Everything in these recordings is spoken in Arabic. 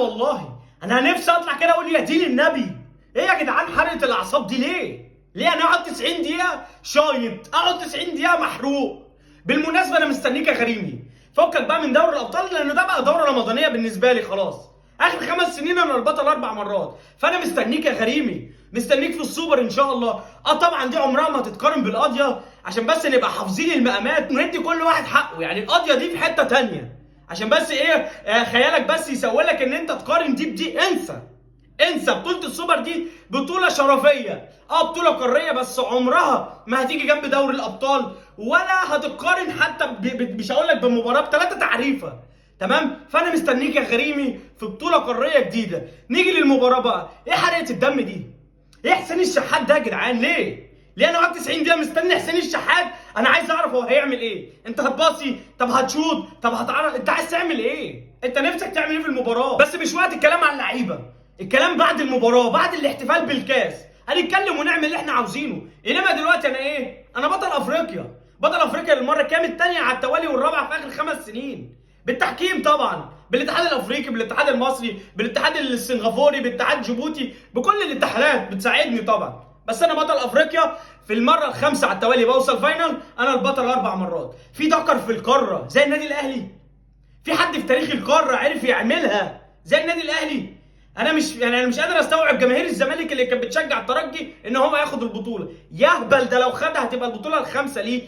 والله انا نفسي اطلع كده اقول يا دين النبي. ايه يا جدعان حرقه الاعصاب دي ليه؟ ليه انا اقعد 90 دقيقه شايط، اقعد 90 دقيقه محروق؟ بالمناسبه انا مستنيك يا غريمي، فكك بقى من دوري الابطال لان ده بقى دوره رمضانيه بالنسبه لي خلاص. اخر 5 سنين انا البطل 4 مرات، فانا مستنيك يا غريمي، مستنيك في السوبر ان شاء الله. طبعا دي عمرها ما تتقارن بالقاضيه، عشان بس نبقى حافظين المقامات وندي كل واحد حقه. يعني القاضيه دي في حته تانيه، عشان بس ايه خيالك بس يسولك ان انت تقارن دي بدي. انسى بطولة السوبر دي بطولة شرفية، بطولة قارية، بس عمرها ما هتيجي جنب دوري الأبطال ولا هتتقارن حتى مش هقول لك بمباراة ب3 تعريفة. تمام؟ فأنا مستنيك يا غريمي في بطولة قارية جديدة. نيجي للمباراة بقى، إيه حرقة الدم دي؟ إيه حسين الشحات ده يا جدعان؟ ليه؟ ليه انا قعدت 90 دقيقه مستني حسين الشحات؟ انا عايز اعرف هو هيعمل ايه. انت هتباصي؟ طب هتشوط؟ طب هتعرف انت عايز تعمل ايه؟ انت نفسك تعمل ايه في المباراه؟ بس مش وقت الكلام عن اللعيبه، الكلام بعد المباراه، بعد الاحتفال بالكاس هنتكلم ونعمل اللي احنا عاوزينه. انما دلوقتي انا ايه؟ انا بطل افريقيا، بطل افريقيا للمره الكام؟ الثانيه على التوالي والرابعه في اخر 5 سنين. بالتحكيم طبعا، بالاتحاد الافريقي، بالاتحاد المصري، بالاتحاد السنغافوري، باتحاد جيبوتي، بكل الاتحادات بتساعدني طبعا. بس انا بطل افريقيا في المره ال5 على التوالي، بوصل فاينل. انا البطل 4 مرات. في دكر في القاره زي النادي الاهلي؟ في حد في تاريخ القاره عرف يعملها زي النادي الاهلي؟ انا مش قادر استوعب جماهير الزمالك اللي كانت بتشجع الترجي ان هو ياخد البطوله. يهبل ده لو خدها هتبقى البطوله ال5 ليه؟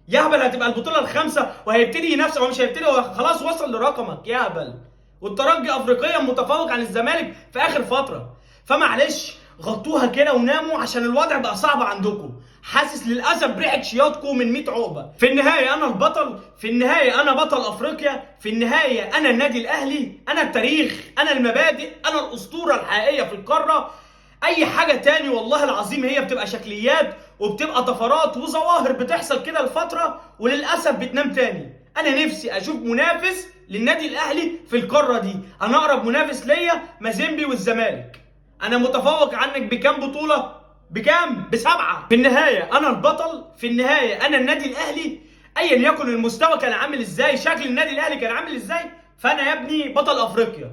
يهبل هتبقى البطوله ال5 وهيبتدي ينافس. هو مش هيبتدي، هو خلاص وصل لرقمك يهبل. والترجي افريقيا متفوق عن الزمالك في اخر فتره. فمعلش غطوها كده وناموا عشان الوضع بقى صعب عندكم. حاسس للاسف بريحه شياطكم من 100 عقبه. في النهايه انا البطل، في النهايه انا بطل افريقيا، في النهايه انا النادي الاهلي، انا التاريخ، انا المبادئ، انا الاسطوره الحقيقيه في القاره. اي حاجه تاني والله العظيم هي بتبقى شكليات وبتبقى طفرات وظواهر بتحصل كده لفتره وللاسف بتنام تاني. انا نفسي اشوف منافس للنادي الاهلي في القاره دي. انا اقرب منافس ليا مازيمبي والزمالك. انا متفوق عنك بكام بطوله؟ بكام؟ ب7. في النهايه انا البطل، في النهايه انا النادي الاهلي. ايا يكن المستوى كان عامل ازاي، شكل النادي الاهلي كان عامل ازاي، فانا يا ابني بطل افريقيا.